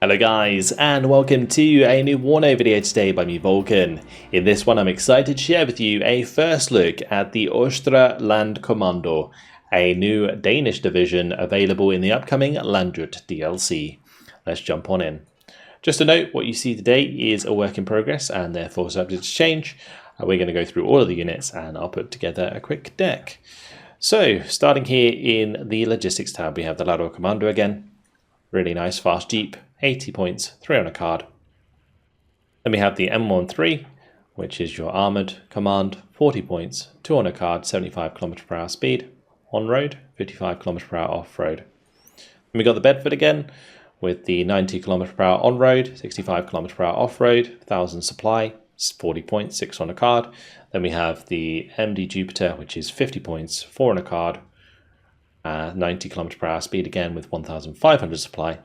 Hello guys, and welcome to a new WARNO video today by me, Vulcan. In this one I'm excited to share with you a first look at the Østre Landkommando, a new Danish division available in the upcoming LANDJUT DLC. Let's jump on in. Just a note, what you see today is a work in progress and therefore subject to change. We're going to go through all of the units and I'll put together a quick deck. So, starting here in the logistics tab, we have the Østre Landkommando again. Really nice fast Jeep, 80 points, 3 on a card. Then we have the M13, which is your armoured command, 40 points, 2 on a card, 75 km/h speed, on road, 55 km/h off road. Then we got the Bedford again, with the 90 km/h on road, 65 km/h off road, 1000 supply, 40 points, 6 on a card. Then we have the MD Jupiter, which is 50 points, 4 on a card, 90 km/h speed again with 1500 supply.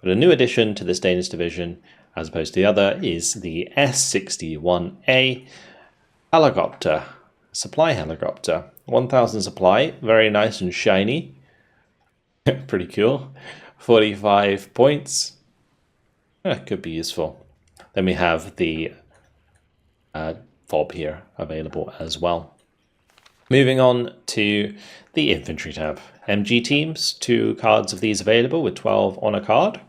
But a new addition to this Danish division, as opposed to the other, is the S61A helicopter, supply helicopter. 1000 supply, very nice and shiny. Pretty cool. 45 points. Could be useful. Then we have the fob here available as well. Moving on to the infantry tab. MG teams, 2 cards of these available with 12 on a card.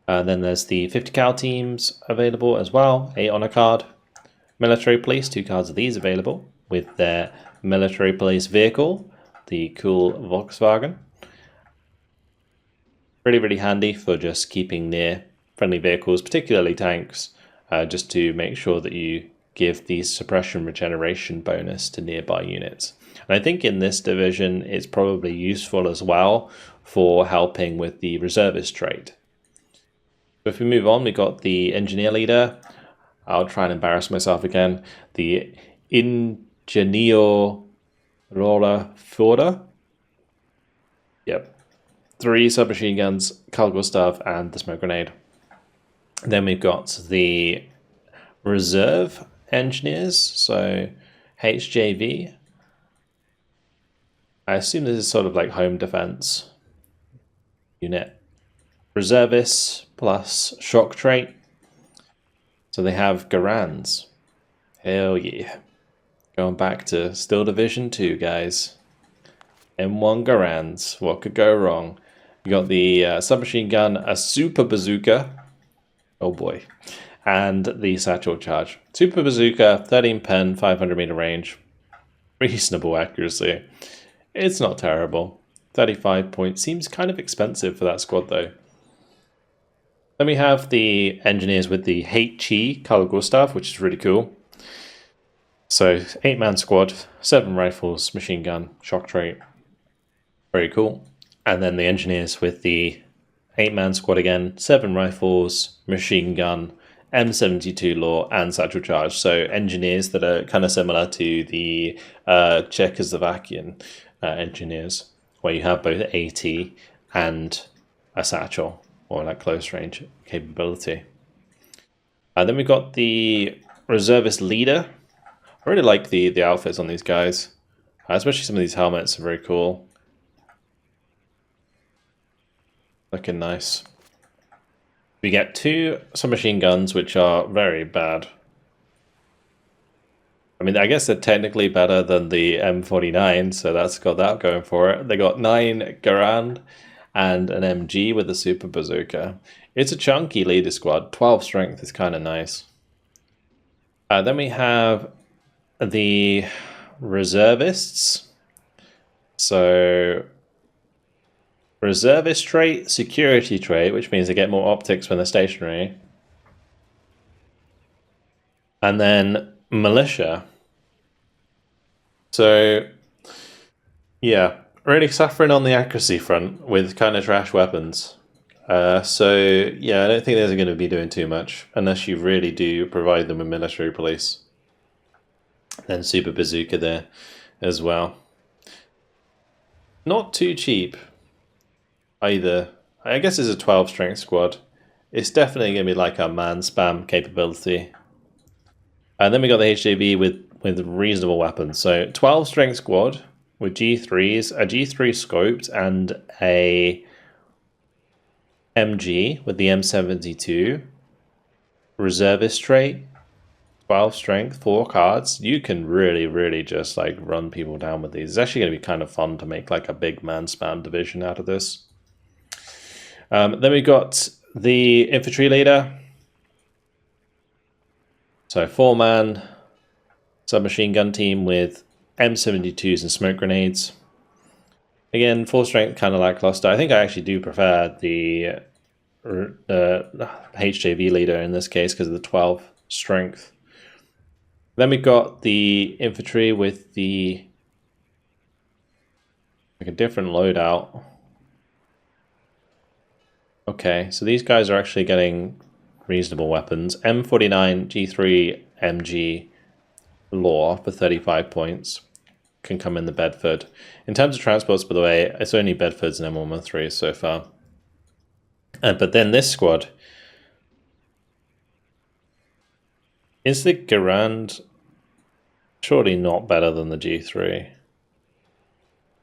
Then there's the 50 cal teams available as well, 8 on a card. Military police, 2 cards of these available with their military police vehicle, the cool Volkswagen. Really handy for just keeping near friendly vehicles, particularly tanks, just to make sure that you give the suppression regeneration bonus to nearby units. And I think in this division it's probably useful as well for helping with the reservist trait. If we move on, we got the engineer leader. I'll try and embarrass myself again. The Ingenieur Roller. Yep. 3 submachine guns, cargo staff, and the smoke grenade. Then we've got the reserve engineers, so HJV. I assume this is sort of like home defense unit. Reservists plus shock trait. So they have Garans. Hell yeah. Going back to still Division 2, guys. M1 Garans. What could go wrong? You got the submachine gun, a super bazooka. Oh boy. And the satchel charge. Super bazooka, 13 pen, 500 meter range. Reasonable accuracy. It's not terrible. 35 points. Seems kind of expensive for that squad though. Then we have the engineers with the HE Carl Gustav, which is really cool. So 8-man squad, 7 rifles, machine gun, shock trait. Very cool. And then the engineers with the 8-man squad again, 7 rifles, machine gun, M72 law, and satchel charge. So engineers that are kind of similar to the Czechoslovakian engineers, where you have both AT and a satchel, or like close range capability. And then we've got the reservist leader. I really like the outfits on these guys, especially some of these helmets are very cool. Looking nice. We get 2 submachine guns, which are very bad. I mean, I guess they're technically better than the M49, so that's got that going for it. They got 9 Garand and an MG with a super bazooka. It's a chunky leader squad. 12 strength is kind of nice. Then we have the reservists. So reservist trait, security trait, which means they get more optics when they're stationary. And then militia. So, yeah, really suffering on the accuracy front with kind of trash weapons. So, yeah, I don't think they're going to be doing too much unless you really do provide them with military police. Then super bazooka there as well. Not too cheap either. I guess it's a 12 strength squad. It's definitely going to be like a man spam capability. And then we got the HJB with reasonable weapons. So 12 strength squad with G3s, a G3 scoped, and a MG with the M72, reservist trait, 12 strength, 4 cards. You can really just like run people down with these. It's actually going to be kind of fun to make like a big man spam division out of this. Then we got the infantry leader. So 4-man submachine gun team with M72s and smoke grenades. Again, 4 strength, kind of lackluster. I think I actually do prefer the HJV leader in this case because of the 12 strength. Then we got the infantry with the like a different loadout. Okay, so these guys are actually getting reasonable weapons. M49 G3 MG Law for 35 points. Can come in the Bedford. In terms of transports, by the way, it's only Bedfords and M113 so far. But then this squad is the Garand surely not better than the G3.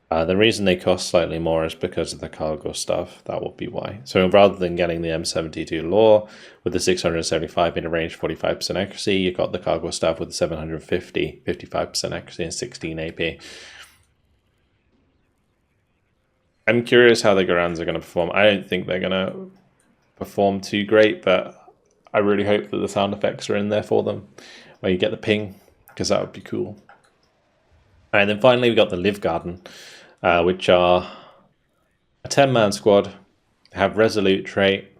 The reason they cost slightly more is because of the cargo stuff. That would be why. So rather than getting the M72 Law with the 675 meter range, 45% accuracy, you got the cargo stuff with the 750, 55% accuracy and 16 AP. I'm curious how the Garands are going to perform. I don't think they're going to perform too great, but I really hope that the sound effects are in there for them, where you get the ping, because that would be cool. Alright, then finally we got the Live Garden, which are a 10-man squad. They have Resolute trait,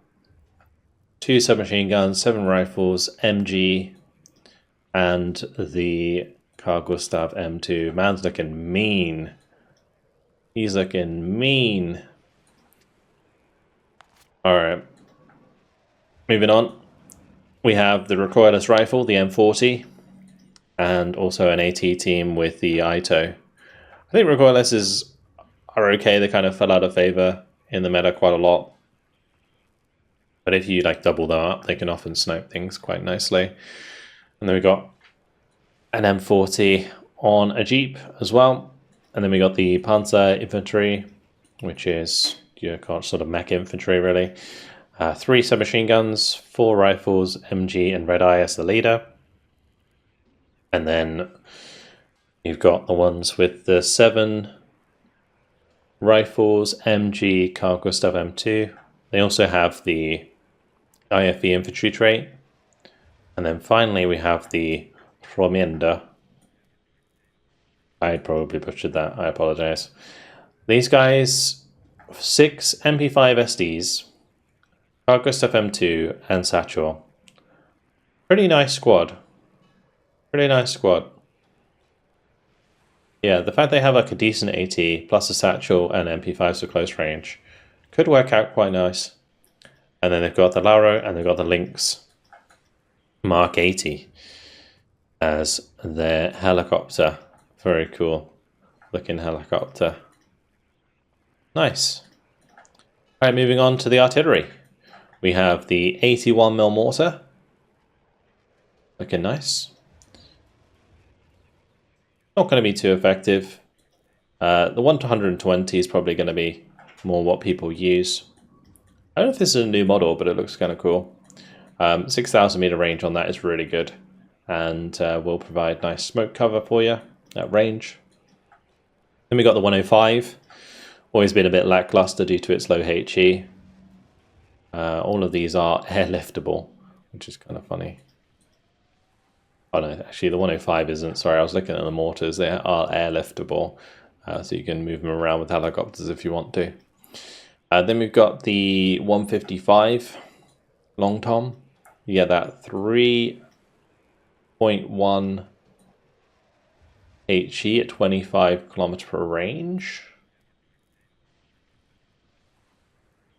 2 submachine guns, 7 rifles, MG, and the Carl Gustav M2. Man's looking mean. He's looking mean. Alright. Moving on. We have the recoilless rifle, the M40, and also an AT team with the Ito. I think recoillesses are okay. They kind of fell out of favor in the meta quite a lot. But if you like double them up, they can often snipe things quite nicely. And then we got an M40 on a Jeep as well. And then we got the Panzer infantry, which is your sort of mech infantry really. 3 submachine guns, 4 rifles, MG and Red Eye as the leader. And then you've got the ones with the 7 rifles, MG, Carl Gustav M2. They also have the IFE infantry trait. And then finally we have the Romienda. I probably butchered that, I apologize. These guys, 6 MP5 SDs, Carl Gustav M2 and Satchel. Pretty nice squad. Pretty nice squad. Yeah, the fact they have like a decent AT plus a Satchel and MP5s for close range could work out quite nice. And then they've got the Lauro and they've got the Lynx Mark 80 as their helicopter. Very cool looking helicopter. Nice. Alright, moving on to the artillery. We have the 81mm mortar. Looking nice. Not going to be too effective. The 1 to 120 is probably going to be more what people use. I don't know if this is a new model, but it looks kind of cool. 6,000 meter range on that is really good, and will provide nice smoke cover for you at range. Then we got the 105. Always been a bit lackluster due to its low HE. All of these are airliftable, which is kind of funny. Oh no, actually the 105 isn't. Sorry, I was looking at the mortars. They are airliftable, so you can move them around with helicopters if you want to. Then we've got the 155 Long Tom. You get that 3.1 HE at 25 kilometers per range.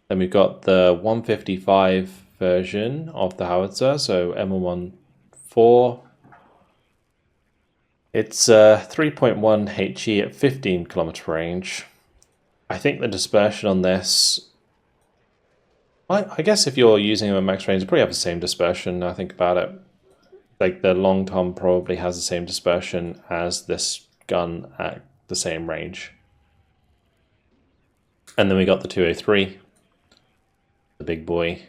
Then we've got the 155 version of the howitzer, so M114. It's 3.1 HE at 15 kilometer range. I think the dispersion on this, I guess if you're using a max range, you probably have the same dispersion. Now I think about it, like the Long Tom probably has the same dispersion as this gun at the same range. And then we got the 203. the big boy.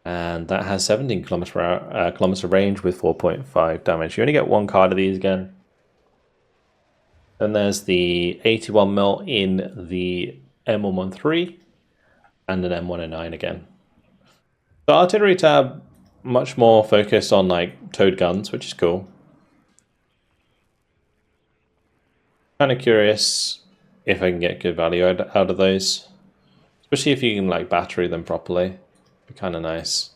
And that has 17 kilometer range with 4.5 damage. You only get one card of these again. Then there's the 81mm in the M113 and an M109 again. The artillery tab, much more focused on like towed guns, which is cool. Kind of curious if I can get good value out of those, especially if you can like battery them properly. Be kind of nice.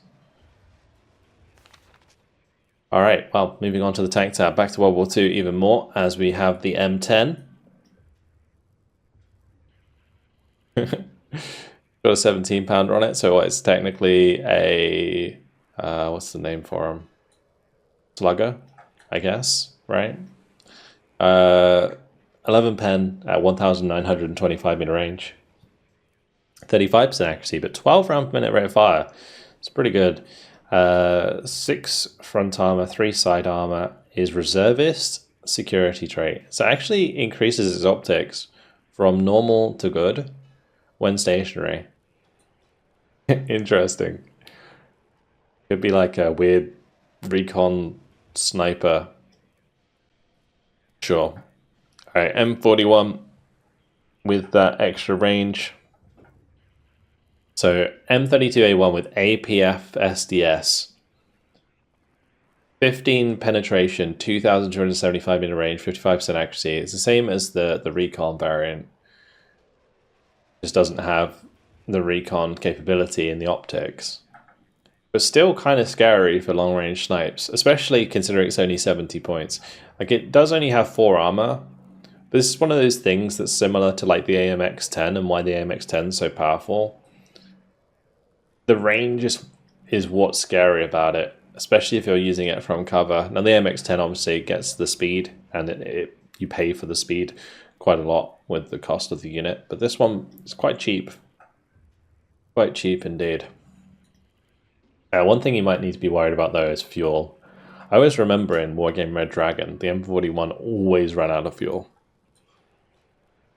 All right, well, moving on to the tank tab, back to World War II even more, as we have the M10. Got a 17-pounder on it, so it's technically a what's the name for him? Slugger, I guess, right? 11 pen at 1,925 meter range, 35% accuracy, but 12 round per minute rate of fire. It's pretty good. 6 front armor, 3 side armor, is reservist security trait. So it actually increases its optics from normal to good when stationary. Interesting. Could be like a weird recon sniper. Sure. Alright, M41 with that extra range. So M32A1 with APF SDS. 15 penetration, 2,275 meter range, 55% accuracy. It's the same as the recon variant. Just doesn't have the recon capability in the optics. But still kind of scary for long range snipes, especially considering it's only 70 points. Like, it does only have 4 armor. But this is one of those things that's similar to like the AMX-10 and why the AMX-10 is so powerful. The range is what's scary about it, especially if you're using it from cover. Now the AMX-10 obviously gets the speed, and you pay for the speed quite a lot with the cost of the unit. But this one is quite cheap. Quite cheap indeed. One thing you might need to be worried about though is fuel. I always remember in Wargame Red Dragon, the M41 always ran out of fuel.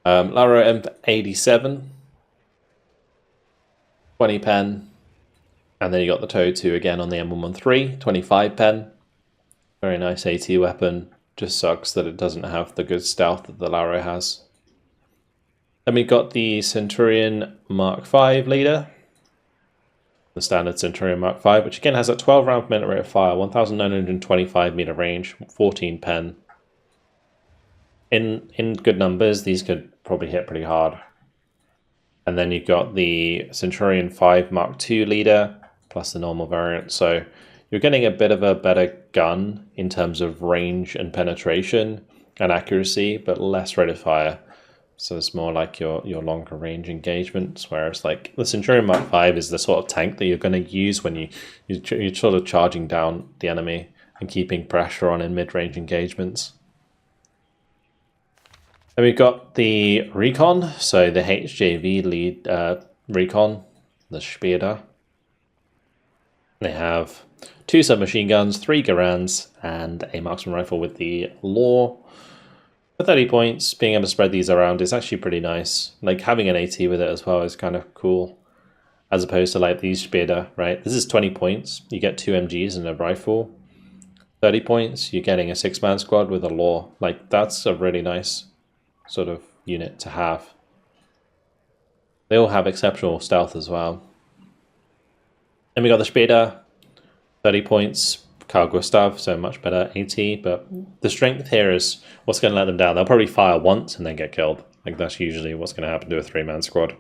Laro M87, 20 pen, and then you got the TOW 2 again on the M113, 25 pen. Very nice AT weapon, just sucks that it doesn't have the good stealth that the Laro has. Then we got the Centurion Mark V leader, the standard Centurion Mark V, which again has a 12 round per minute rate of fire, 1,925 meter range, 14 pen. In good numbers, these could probably hit pretty hard. And then you've got the Centurion 5 Mark II leader, plus the normal variant. So you're getting a bit of a better gun in terms of range and penetration and accuracy, but less rate of fire. So it's more like your longer range engagements, whereas like the Centurion Mark V is the sort of tank that you're going to use when you're sort of charging down the enemy and keeping pressure on in mid-range engagements. Then we've got the Recon, so the HJV lead Recon, the Speer. They have 2 submachine guns, 3 Garands, and a marksman rifle with the Law. For 30 points, being able to spread these around is actually pretty nice. Like, having an AT with it as well is kind of cool. As opposed to like these Speer, right? This is 20 points. You get 2 MGs and a rifle. 30 points, you're getting a 6-man squad with a Law. Like, that's a really nice sort of unit to have. They all have exceptional stealth as well. Then we got the Speer, 30 points, Carl Gustav, so much better AT, but the strength here is what's going to let them down. They'll probably fire once and then get killed. Like, that's usually what's going to happen to a 3-man squad.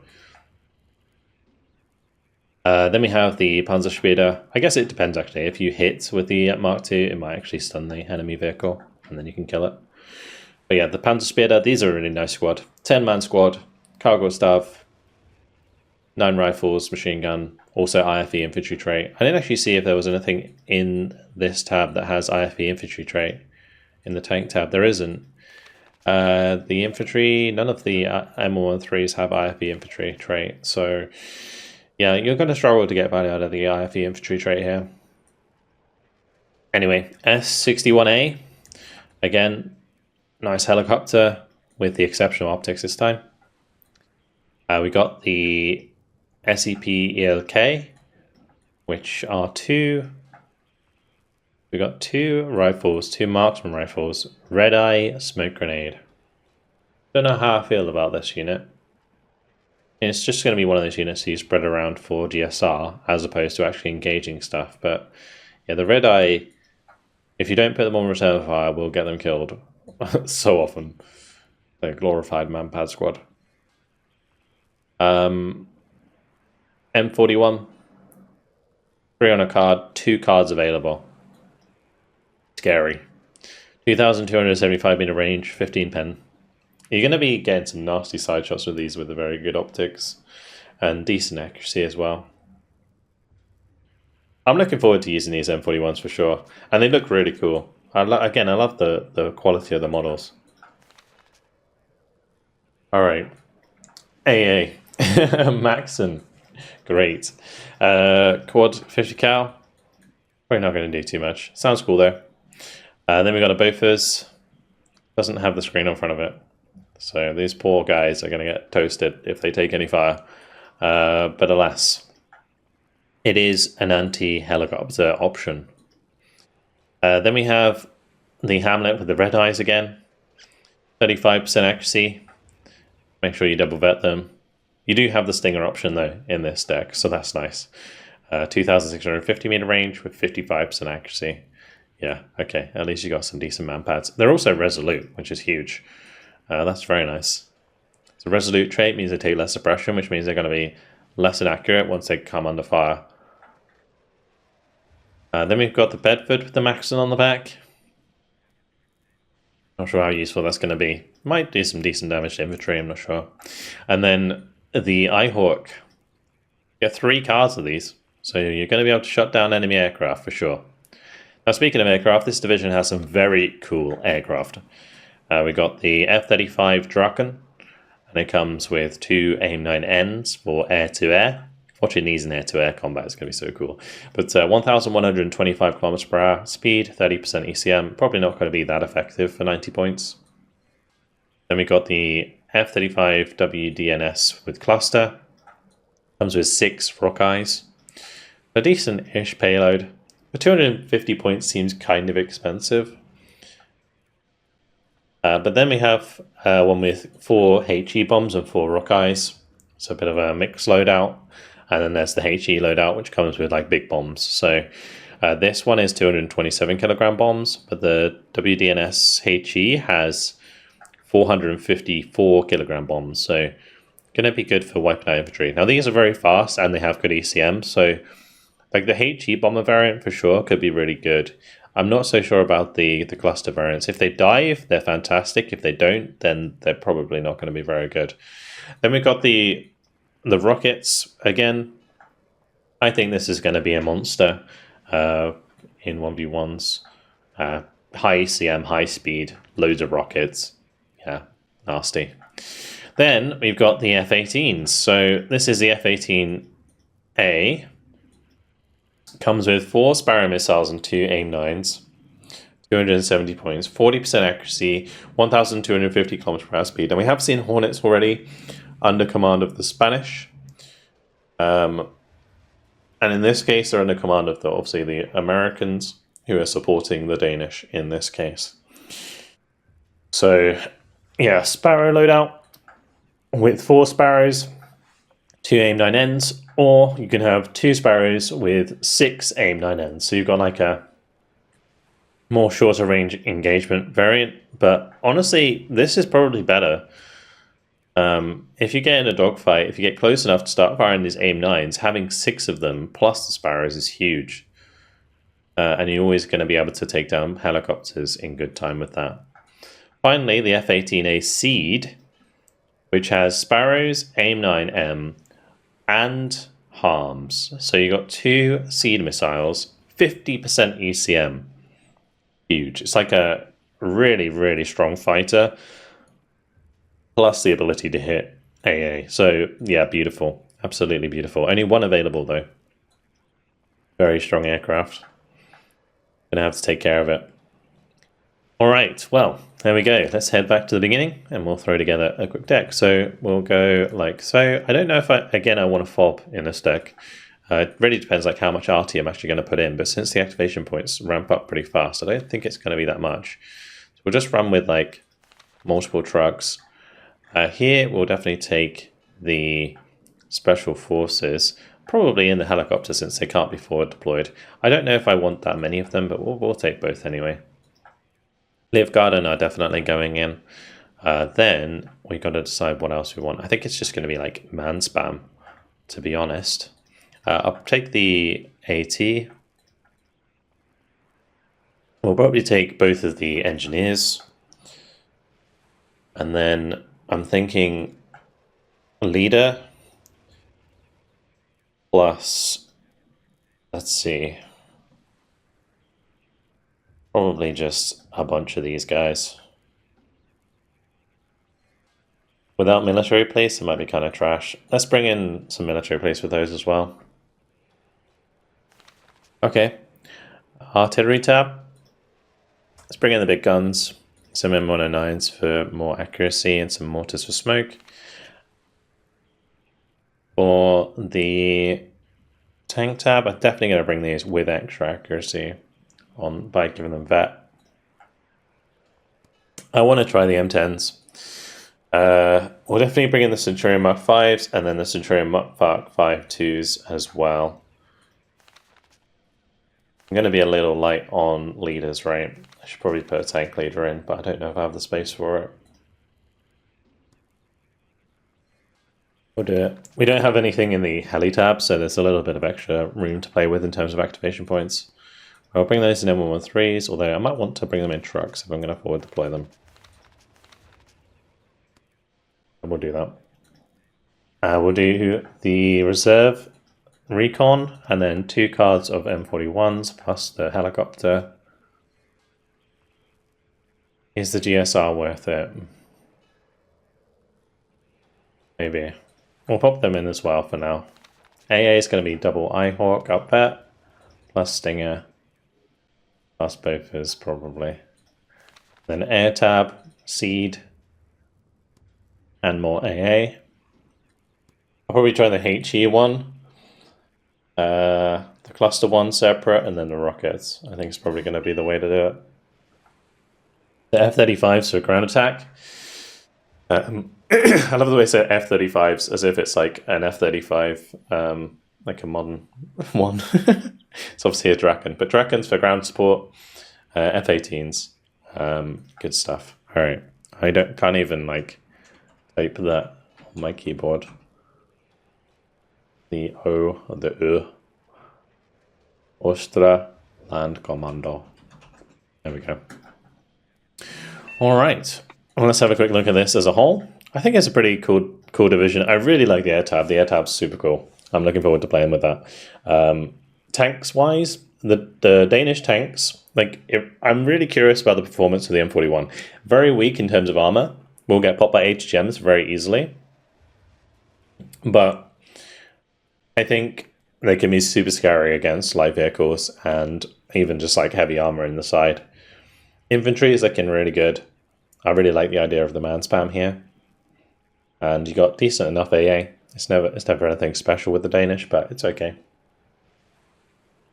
Then we have the Panzerspeer. I guess it depends actually. If you hit with the Mark II, it might actually stun the enemy vehicle and then you can kill it. But yeah, the Panzerspeer, these are a really nice squad. 10-man squad, Carl Gustav, 9 rifles, machine gun, also IFE infantry trait. I didn't actually see if there was anything in this tab that has IFE infantry trait. In the tank tab, there isn't. The infantry, none of the M113s have IFE infantry trait. So yeah, you're going to struggle to get value out of the IFE infantry trait here. Anyway, S61A, again, nice helicopter with the exceptional optics this time. We got the SEP-ELK, which are we got 2 rifles, 2 marksman rifles, Red Eye, Smoke Grenade. Don't know how I feel about this unit. It's just going to be one of those units you spread around for GSR as opposed to actually engaging stuff. But yeah, the Red Eye, if you don't put them on return fire, will get them killed so often. The glorified manpad squad. M41, 3 on a card, 2 cards available. Scary. 2,275 meter range, 15 pen. You're going to be getting some nasty side shots with these with the very good optics and decent accuracy as well. I'm looking forward to using these M41s for sure, and they look really cool. Again, I love the quality of the models. All right, AA Maxon, great. Quad 50 cal. Probably not going to do too much. Sounds cool though. Then we got a Bofors. Doesn't have the screen in front of it. So these poor guys are going to get toasted if they take any fire. But alas, it is an anti-helicopter option. Then we have the Hamlet with the red eyes again. 35% accuracy. Make sure you double vet them. You do have the Stinger option though in this deck, so that's nice. 2,650 meter range with 55% accuracy. Yeah, okay, at least you got some decent manpads. They're also resolute, which is huge. That's very nice. So resolute trait means they take less suppression, which means they're going to be less inaccurate once they come under fire. Then we've got the Bedford with the Maxon on the back. Not sure how useful that's going to be. Might do some decent damage to infantry, I'm not sure. And then the iHawk. You get 3 cards of these, so you're going to be able to shut down enemy aircraft for sure. Now speaking of aircraft, this division has some very cool aircraft. We got the F-35 Draken, and it comes with 2 AIM-9Ns for air-to-air. Watching these in air-to-air combat is going to be so cool. But 1,125 km per hour speed, 30% ECM, probably not going to be that effective for 90 points. Then we got the F-35 WDNS with cluster, comes with 6 rock eyes. A decent-ish payload. The 250 points seems kind of expensive. But then we have one with 4 HE bombs and 4 rock eyes. So a bit of a mixed loadout. And then there's the HE loadout, which comes with like big bombs. So this one is 227 kilogram bombs, but the WDNS HE has 454 kilogram bombs. So going to be good for wiping out infantry. Now these are very fast and they have good ECM. So like the HE bomber variant for sure could be really good. I'm not so sure about the cluster variants. If they dive, they're fantastic. If they don't, then they're probably not going to be very good. Then we've got the rockets again. I think this is going to be a monster in 1v1s. High ECM, high speed, loads of rockets. Yeah, nasty. Then we've got the F-18s. So this is the F-18A. Comes with 4 Sparrow missiles and 2 AIM-9s. 270 points, 40% accuracy, 1,250 km per hour speed. And we have seen Hornets already under command of the Spanish. And in this case, they're under command of obviously the Americans, who are supporting the Danish in this case. So, yeah, Sparrow loadout with 4 Sparrows, 2 AIM-9Ns, or you can have 2 Sparrows with 6 AIM-9Ns. So you've got like a more shorter range engagement variant. But honestly, this is probably better. If you get in a dogfight, if you get close enough to start firing these AIM-9s, having 6 of them plus the Sparrows is huge. And you're always going to be able to take down helicopters in good time with that. Finally, the F-18A Seed, which has Sparrows, AIM-9M, and harms. So you got 2 Seed missiles, 50% ECM. Huge. It's like a really, really strong fighter, plus the ability to hit AA. So yeah, beautiful. Absolutely beautiful. Only 1 available though. Very strong aircraft. Gonna have to take care of it. Alright, well, there we go. Let's head back to the beginning and we'll throw together a quick deck. So we'll go like so. I don't know if I want to fob in this deck. It really depends like how much RT I'm actually going to put in, but since the activation points ramp up pretty fast, I don't think it's going to be that much. So we'll just run with like multiple trucks. Here we'll definitely take the special forces, probably in the helicopter since they can't be forward deployed. I don't know if I want that many of them, but we'll take both anyway. Liv Garden are definitely going in. Then we got to decide what else we want. I think it's just going to be like man spam, to be honest. I'll take the AT. We'll probably take both of the engineers. And then I'm thinking leader plus, let's see, probably just a bunch of these guys. Without military police, it might be kind of trash. Let's bring in some military police with those as well. Okay, artillery tab. Let's bring in the big guns. Some M109s for more accuracy and some mortars for smoke. For the tank tab, I'm definitely going to bring these with extra accuracy on by giving them vet. I want to try the M10s. We'll definitely bring in the Centurion Mark 5s and then the Centurion Mark 5 2s as well. I'm going to be a little light on leaders, right? I should probably put a tank leader in, but I don't know if I have the space for it. We'll do it. We don't have anything in the heli tab, so there's a little bit of extra room to play with in terms of activation points. I'll bring those in M113s, although I might want to bring them in trucks if I'm going to forward deploy them. And we'll do that. We'll do the reserve recon and then 2 cards of M41s plus the helicopter. Is the GSR worth it? Maybe. We'll pop them in as well for now. AA is going to be double Ihawk up there, plus Stinger, plus Bofors probably. Then Air Tab, Seed, and more AA. I'll probably try the HE one. The cluster one separate, and then the rockets. I think it's probably going to be the way to do it. The F-35s for ground attack. I love the way they say F-35s as if it's like an F-35, like a modern one. It's obviously a Draken, but Drakens for ground support. F-18s, good stuff. All right, I can't even like type that on my keyboard. The O, the Ö. Østre Landkommando. There we go. All right. Well, let's have a quick look at this as a whole. I think it's a pretty cool division. I really like the air tab. The air tab's super cool. I'm looking forward to playing with that. Tanks wise, the Danish tanks, I'm really curious about the performance of the M41. Very weak in terms of armor. Will get popped by HGMs very easily. But I think they can be super scary against light vehicles and even just like heavy armor in the side. Infantry is looking really good. I really like the idea of the man spam here. And you got decent enough AA. It's never anything special with the Danish, but it's okay.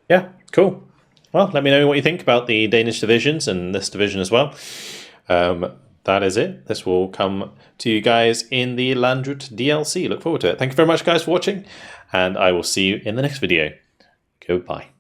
Yeah, cool. Well, let me know what you think about the Danish divisions and this division as well. That is it. This will come to you guys in the LANDJUT DLC. Look forward to it. Thank you very much, guys, for watching, and I will see you in the next video. Goodbye.